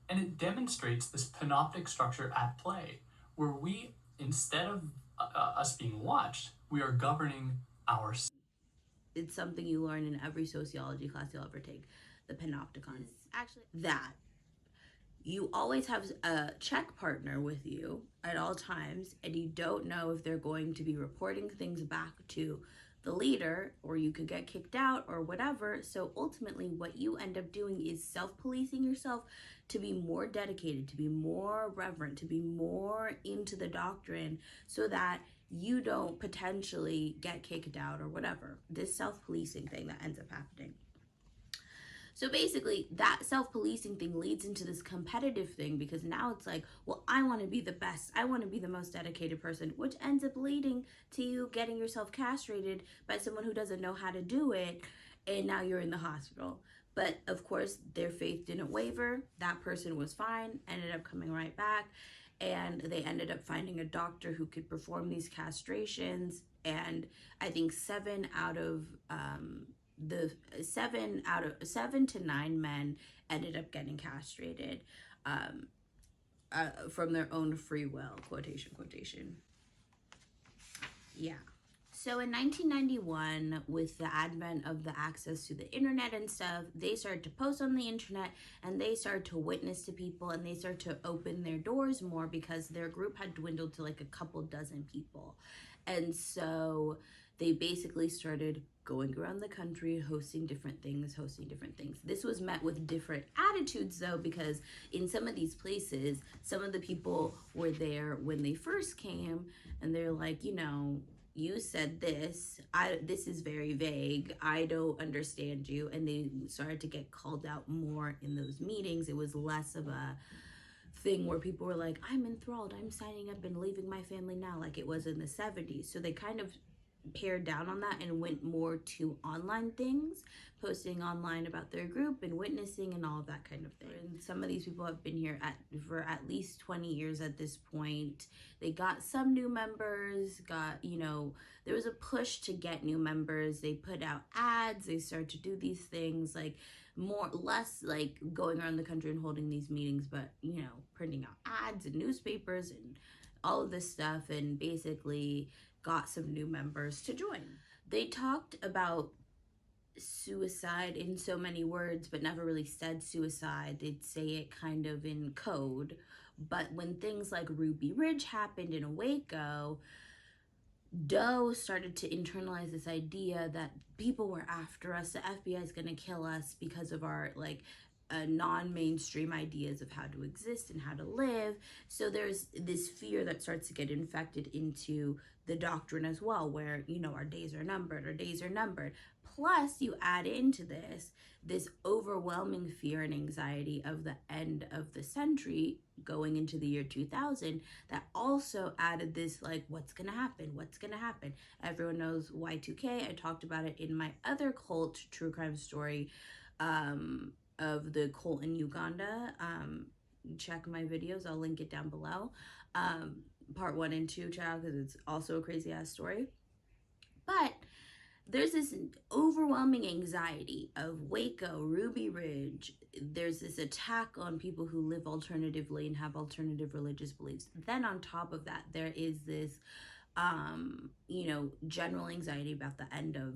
And it demonstrates this panoptic structure at play, where we, instead of us being watched, we are governing ourselves. It's something you learn in every sociology class you'll ever take, the panopticon. It's actually that you always have a check partner with you at all times, and you don't know if they're going to be reporting things back to the leader, or you could get kicked out or whatever. So ultimately what you end up doing is self-policing yourself to be more dedicated, to be more reverent, to be more into the doctrine, so that you don't potentially get kicked out or whatever. This self-policing thing that ends up happening. So basically, that self-policing thing leads into this competitive thing, because now it's like, well, I want to be the best. I want to be the most dedicated person, which ends up leading to you getting yourself castrated by someone who doesn't know how to do it, and now you're in the hospital. But of course, their faith didn't waver. That person was fine, ended up coming right back, and they ended up finding a doctor who could perform these castrations. And I think 7 to 9 men ended up getting castrated from their own free will, quotation. Yeah. So in 1991, with the advent of the access to the internet and stuff, they started to post on the internet, and they started to witness to people, and they started to open their doors more, because their group had dwindled to like a couple dozen people. And so they basically started going around the country, hosting different things. This was met with different attitudes, though, because in some of these places, some of the people were there when they first came, and they're like, you know, you said this, this is very vague, I don't understand you. And they started to get called out more in those meetings. It was less of a thing where people were like, I'm enthralled, I'm signing up and leaving my family now, like it was in the 70s. So they kind of pared down on that and went more to online things, posting online about their group and witnessing and all of that kind of thing. And some of these people have been here for at least 20 years at this point. They got some new members, there was a push to get new members. They put out ads, they started to do these things, like less like going around the country and holding these meetings, but printing out ads and newspapers and all of this stuff, and basically got some new members to join. They talked about suicide in so many words, but never really said suicide. They'd say it kind of in code. But when things like Ruby Ridge happened in Waco, Doe started to internalize this idea that people were after us, the FBI is gonna kill us because of our non-mainstream ideas of how to exist and how to live. So there's this fear that starts to get infected into the doctrine as well, where our days are numbered. Plus you add into this overwhelming fear and anxiety of the end of the century going into the year 2000, that also added this like, what's gonna happen. Everyone knows Y2K. I talked about it in my other cult true crime story of the cult in Uganda. Check my videos, I'll link it down below. Part 1 and 2, child, because it's also a crazy ass story. But there's this overwhelming anxiety of Waco, Ruby Ridge. There's this attack on people who live alternatively and have alternative religious beliefs. Then on top of that, there is this general anxiety about the end of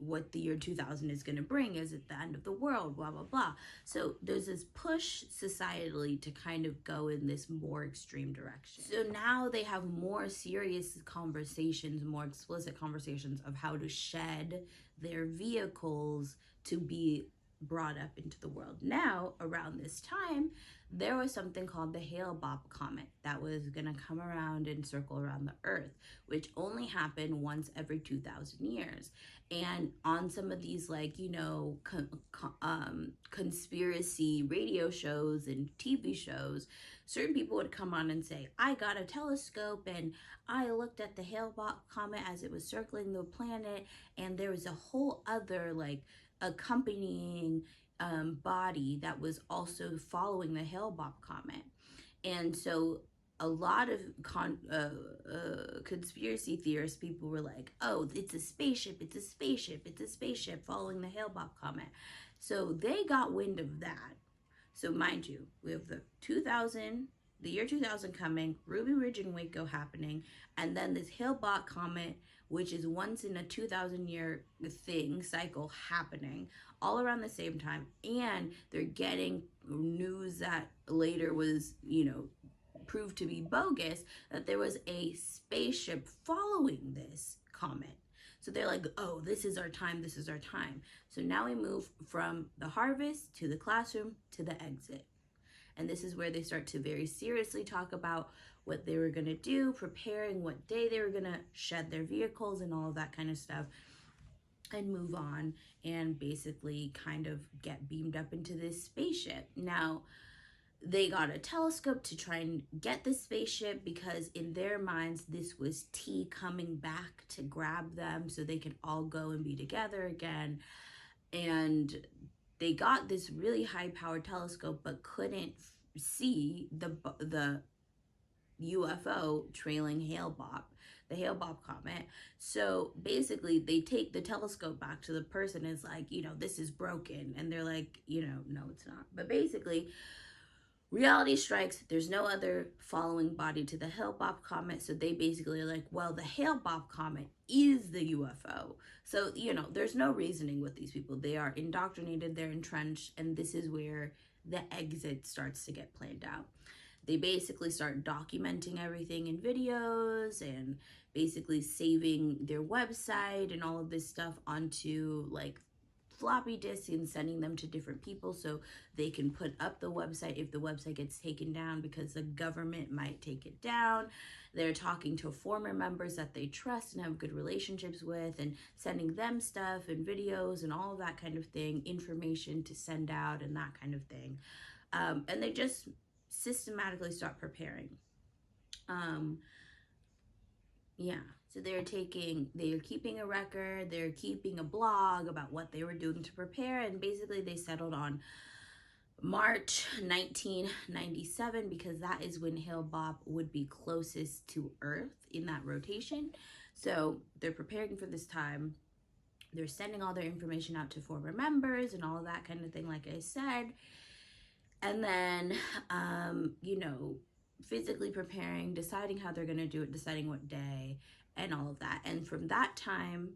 what the year 2000 is going to bring. Is it the end of the world, blah blah blah. So there's this push societally to kind of go in this more extreme direction. So now they have more serious conversations, more explicit conversations of how to shed their vehicles to be brought up into the world. Now around this time, there was something called the Hale-Bopp comet that was gonna come around and circle around the earth, which only happened once every 2,000 years. And on some of these conspiracy radio shows and TV shows, certain people would come on and say, I got a telescope and I looked at the Hale-Bopp comet as it was circling the planet, and there was a whole other accompanying body that was also following the Hale-Bopp comet. And so a lot of conspiracy theorists, people were like, oh, it's a spaceship, it's a spaceship, it's a spaceship, following the Hale-Bopp comet. So they got wind of that. So mind you, we have the year 2000 coming, Ruby Ridge and Waco happening, and then this Hale-Bopp comet, which is once in a 2,000-year cycle happening all around the same time. And they're getting news that later was, proved to be bogus, that there was a spaceship following this comet. So they're like, oh, this is our time, this is our time. So now we move from the harvest to the classroom to the exit. And this is where they start to very seriously talk about what they were going to do, preparing what day they were going to shed their vehicles and all of that kind of stuff, and move on and basically kind of get beamed up into this spaceship. Now, they got a telescope to try and get the spaceship because in their minds, this was T coming back to grab them so they could all go and be together again. And they got this really high-powered telescope but couldn't see the UFO trailing the Hale-Bopp comet. So basically, they take the telescope back to the person and it's like, this is broken. And they're like, no, it's not. But basically, reality strikes. There's no other following body to the Hale-Bopp comet. So they basically are like, well, the Hale-Bopp comet is the UFO. So, there's no reasoning with these people. They are indoctrinated, they're entrenched, and this is where the exit starts to get planned out. They basically start documenting everything in videos and basically saving their website and all of this stuff onto like floppy disks and sending them to different people so they can put up the website if the website gets taken down, because the government might take it down. They're talking to former members that they trust and have good relationships with and sending them stuff and videos and all of that kind of thing, information to send out and that kind of thing. And they just systematically start preparing. So they're keeping a record, they're keeping a blog about what they were doing to prepare, and basically they settled on March 1997 because that is when Hale-Bopp would be closest to Earth in that rotation. So they're preparing for this time. They're sending all their information out to former members and all of that kind of thing, like I said. And then, physically preparing, deciding how they're going to do it, deciding what day, and all of that. And from that time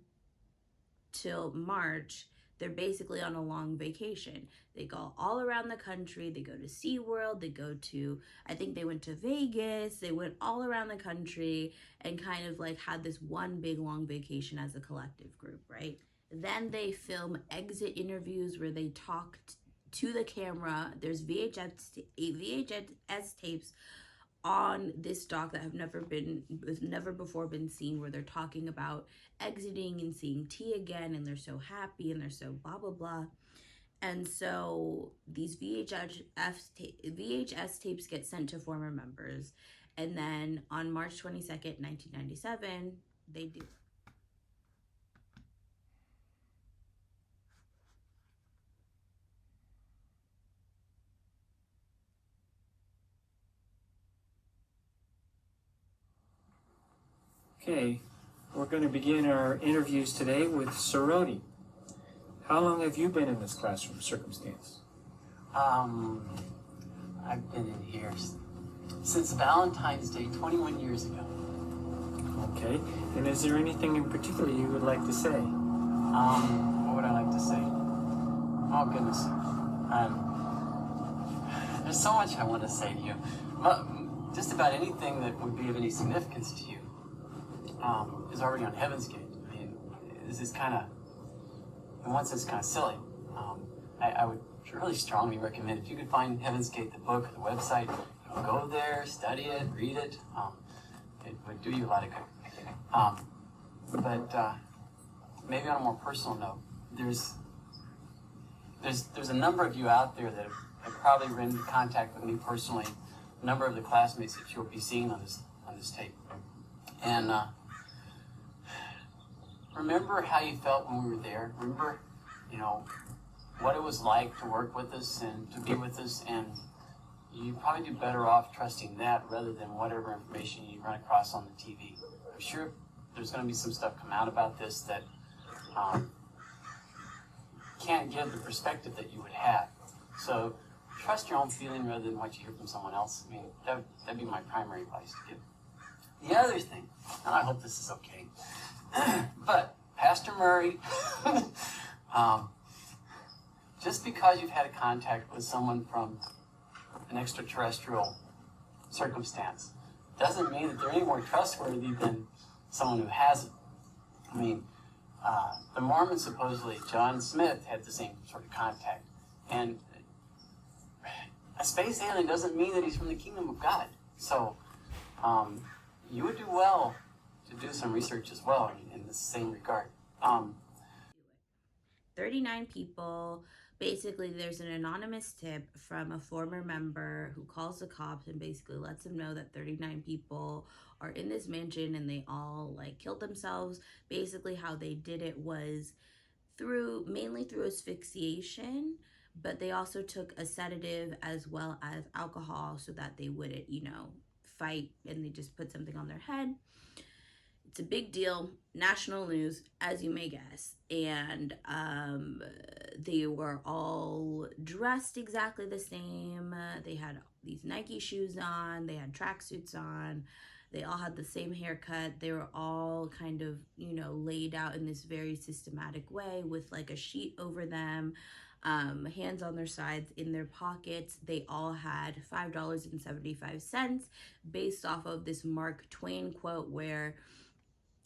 till March, they're basically on a long vacation. They go all around the country. They go to SeaWorld. They go to, I think they went to Vegas. They went all around the country and kind of like had this one big long vacation as a collective group, right? Then they film exit interviews where they talked to the camera. There's VHS tapes on this doc that have never before been seen, where they're talking about exiting and seeing T again, and they're so happy and they're so blah blah blah. And so these VHS tapes get sent to former members, and then on March 22nd, 1997, they do. Okay, we're going to begin our interviews today with Soroti. How long have you been in this classroom circumstance? I've been in here since Valentine's Day 21 years ago. Okay, and is there anything in particular you would like to say? What would I like to say? Oh goodness. There's so much I want to say to you. Just about anything that would be of any significance to you is already on Heaven's Gate. I mean, this is kind of, in one sense, kind of silly. I would really strongly recommend, if you could find Heaven's Gate, the book, the website, go there, study it, read it. It would do you a lot of good. But maybe on a more personal note, there's a number of you out there that have probably been in contact with me personally. A number of the classmates that you'll be seeing on this tape. And remember how you felt when we were there. Remember, what it was like to work with us and to be with us. And, you probably do better off trusting that rather than whatever information you run across on the TV. I'm sure there's going to be some stuff come out about this that can't give the perspective that you would have. So trust your own feeling rather than what you hear from someone else. I mean, that'd be my primary advice to give. The other thing, and I hope this is okay, but Pastor Murray, just because you've had a contact with someone from an extraterrestrial circumstance doesn't mean that they're any more trustworthy than someone who hasn't. I mean, the Mormons, supposedly, John Smith had the same sort of contact. And a space alien doesn't mean that he's from the kingdom of God. So you would do well to do some research as well in the same regard. 39 people. Basically, there's an anonymous tip from a former member who calls the cops and basically lets them know that 39 people are in this mansion and they all like killed themselves. Basically, how they did it was mainly through asphyxiation, but they also took a sedative as well as alcohol so that they wouldn't, fight, and they just put something on their head. It's a big deal, national news, as you may guess. And they were all dressed exactly the same. They had these Nike shoes on. They had tracksuits on. They all had the same haircut. They were all kind of, laid out in this very systematic way with like a sheet over them, hands on their sides, in their pockets. They all had $5.75 based off of this Mark Twain quote where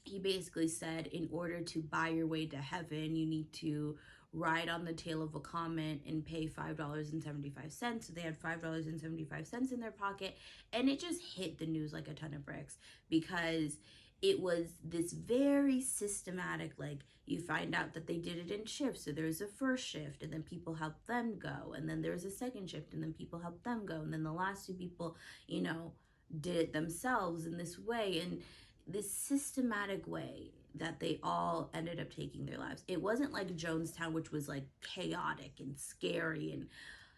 he basically said, in order to buy your way to heaven, you need to ride on the tail of a comet and pay $5.75. So they had $5.75 in their pocket, and it just hit the news like a ton of bricks because it was this very systematic, like you find out that they did it in shifts. So there was a first shift and then people helped them go. And then there was a second shift and then people helped them go. And then the last two people, did it themselves in this way. And this systematic way that they all ended up taking their lives. It wasn't like Jonestown, which was like chaotic and scary and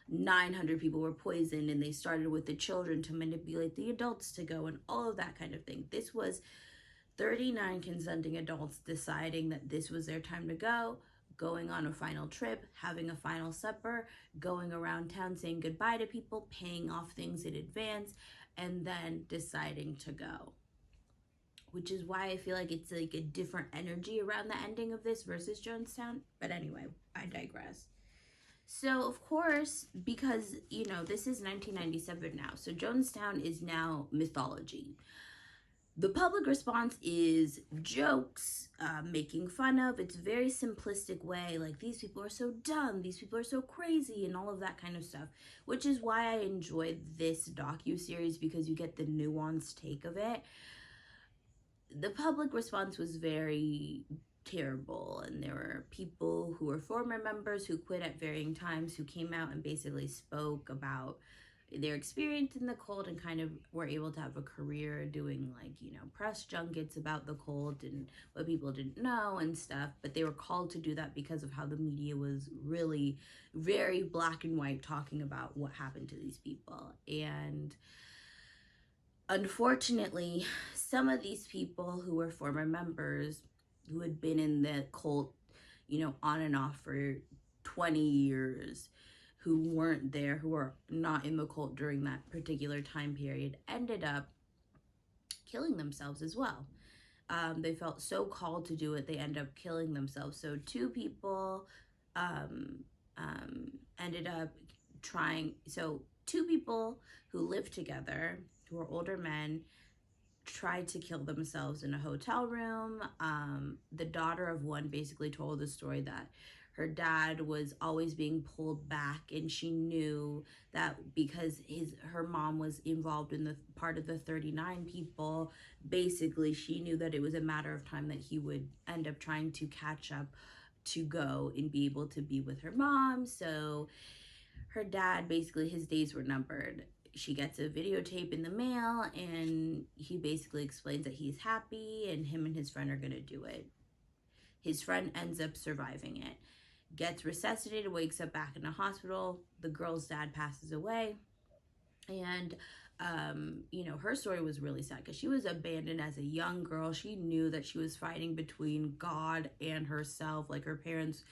900 people were poisoned and they started with the children to manipulate the adults to go and all of that kind of thing. This was 39 consenting adults deciding that this was their time to go, going on a final trip, having a final supper, going around town saying goodbye to people, paying off things in advance, and then deciding to go. Which is why I feel like it's like a different energy around the ending of this versus Jonestown. But anyway, I digress. So, of course, because, this is 1997 now. So Jonestown is now mythology. The public response is jokes, making fun of. It's a very simplistic way. Like, these people are so dumb. These people are so crazy and all of that kind of stuff. Which is why I enjoyed this docuseries because you get the nuanced take of it. The public response was very terrible, and there were people who were former members who quit at varying times who came out and basically spoke about their experience in the cult and kind of were able to have a career doing like, press junkets about the cult and what people didn't know and stuff. But they were called to do that because of how the media was really very black and white talking about what happened to these people. And unfortunately, some of these people who were former members who had been in the cult, on and off for 20 years, who weren't there, who were not in the cult during that particular time period, ended up killing themselves as well. They felt so called to do it, they ended up killing themselves. So two people ended up trying, so two people who lived together, who were older men, tried to kill themselves in a hotel room. The daughter of one basically told the story that her dad was always being pulled back, and she knew that because her mom was involved in the part of the 39 people, basically she knew that it was a matter of time that he would end up trying to catch up to go and be able to be with her mom. So her dad, basically his days were numbered. She gets a videotape in the mail and he basically explains that he's happy and him and his friend are gonna do it. His friend ends up surviving it, gets resuscitated, wakes up back in the hospital. The girl's dad passes away. And you know, her story was really sad because she was abandoned as a young girl. She knew that she was fighting between God and herself. Like, her parents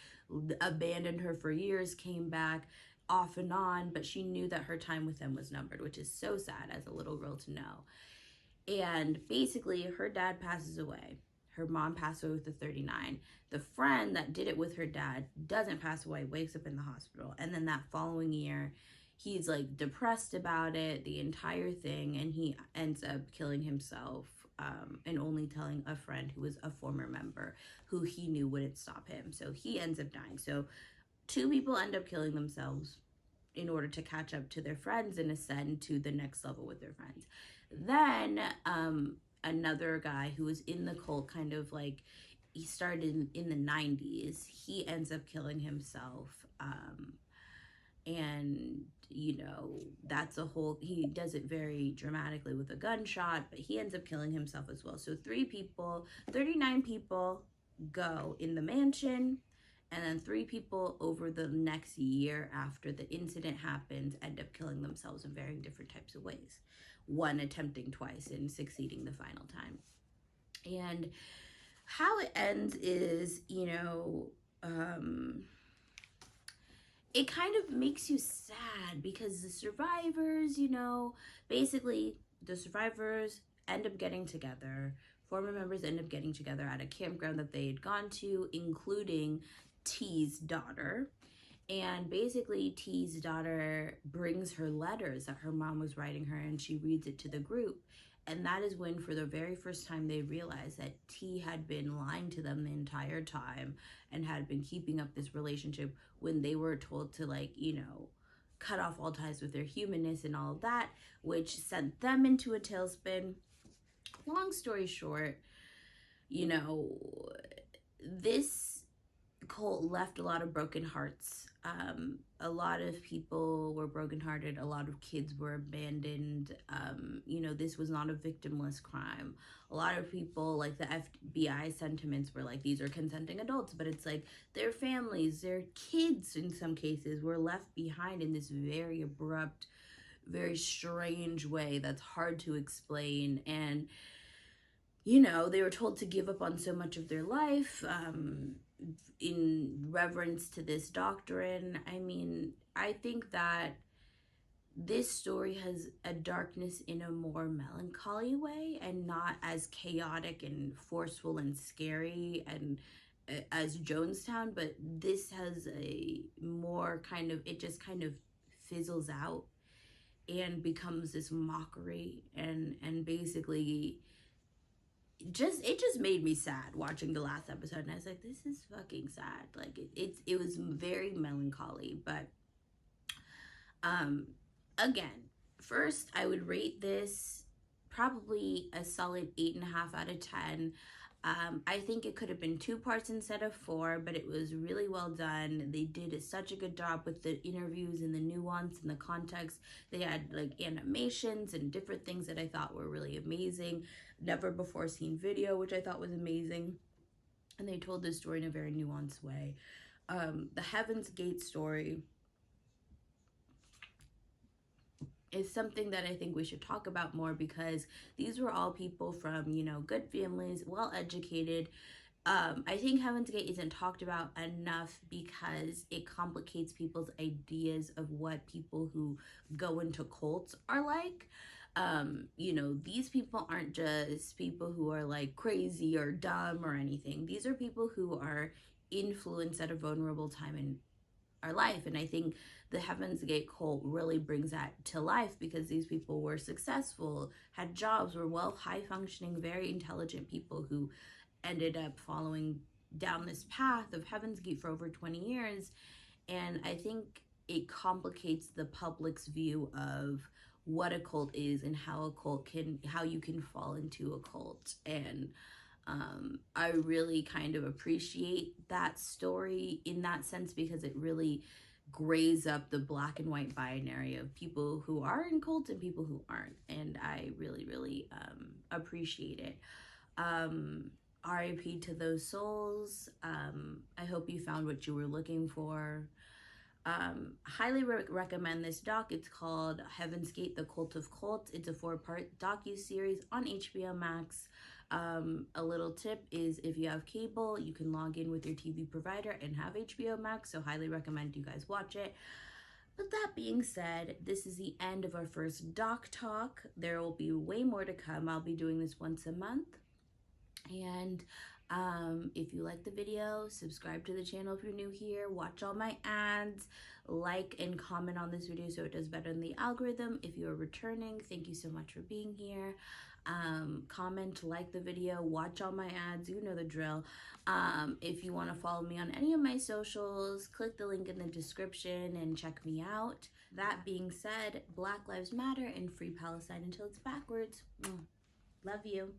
abandoned her for years, came back off and on, but she knew that her time with them was numbered, which is so sad as a little girl to know. And basically, her dad passes away. Her mom passed away with the 39. The friend that did it with her dad doesn't pass away, wakes up in the hospital. And then that following year, he's like depressed about it, the entire thing, and he ends up killing himself, and only telling a friend who was a former member who he knew wouldn't stop him. So he ends up dying. So 2 people end up killing themselves in order to catch up to their friends and ascend to the next level with their friends. Then another guy who was in the cult, kind of like, he started in the 90s, he ends up killing himself. And you know, that's a whole, he does it very dramatically with a gunshot, but he ends up killing himself as well. So 3 people, 39 people go in the mansion, and then 3 people over the next year after the incident happens end up killing themselves in very different types of ways. One attempting twice and succeeding the final time. And how it ends is, you know, it kind of makes you sad because the survivors, you know, basically the survivors end up getting together. Former members end up getting together at a campground that they had gone to, including T's daughter. And basically, T's daughter brings her letters that her mom was writing her, and she reads it to the group. And that is when, for the very first time, they realized that T had been lying to them the entire time and had been keeping up this relationship when they were told to, like, you know, cut off all ties with their humanness and all of that, which sent them into a tailspin. Long story short, you know, this cult left a lot of broken hearts. A lot of people were brokenhearted. A lot of kids were abandoned. You know, this was not a victimless crime. A lot of people, like the FBI sentiments were like, these are consenting adults, but it's like their families, their kids in some cases were left behind in this very abrupt, very strange way that's hard to explain. And you know, they were told to give up on so much of their life in reverence to this doctrine. I mean, I think that this story has a darkness in a more melancholy way and not as chaotic and forceful and scary and as Jonestown, but this has a more kind of, it just kind of fizzles out and becomes this mockery and basically it just made me sad watching the last episode, and I was like, this is fucking sad. Like, it was very melancholy. But again, first I would rate this probably a solid 8.5 out of 10. I think it could have been 2 parts instead of 4, but it was really well done. They did such a good job with the interviews and the nuance and the context. They had like animations and different things that I thought were really amazing. Never before seen video, which I thought was amazing. And they told this story in a very nuanced way. The Heaven's Gate story is something that I think we should talk about more, because these were all people from, you know, good families, well educated. I think Heaven's Gate isn't talked about enough because it complicates people's ideas of what people who go into cults are like. You know, these people aren't just people who are like crazy or dumb or anything. These are people who are influenced at a vulnerable time in our life. And I think the Heaven's Gate cult really brings that to life, because these people were successful, had jobs, were well, high functioning, very intelligent people who ended up following down this path of Heaven's Gate for over 20 years. And I think it complicates the public's view of what a cult is and how you can fall into a cult. And I really kind of appreciate that story in that sense, because it really grays up the black and white binary of people who are in cults and people who aren't. And I really, really appreciate it. RIP to those souls. I hope you found what you were looking for. Highly recommend this doc. It's called Heaven's Gate, The Cult of Cults. It's a 4-part docuseries on HBO Max. A little tip is if you have cable, you can log in with your TV provider and have HBO Max, so highly recommend you guys watch it. But that being said, this is the end of our first doc talk. There will be way more to come. I'll be doing this once a month. And if you like the video, subscribe to the channel if you're new here, watch all my ads, like and comment on this video so it does better in the algorithm. If you're returning, thank you so much for being here. Comment, like the video, watch all my ads, you know the drill. If you want to follow me on any of my socials, click the link in the description and check me out. That being said, Black Lives Matter and Free Palestine until it's backwards. Love you.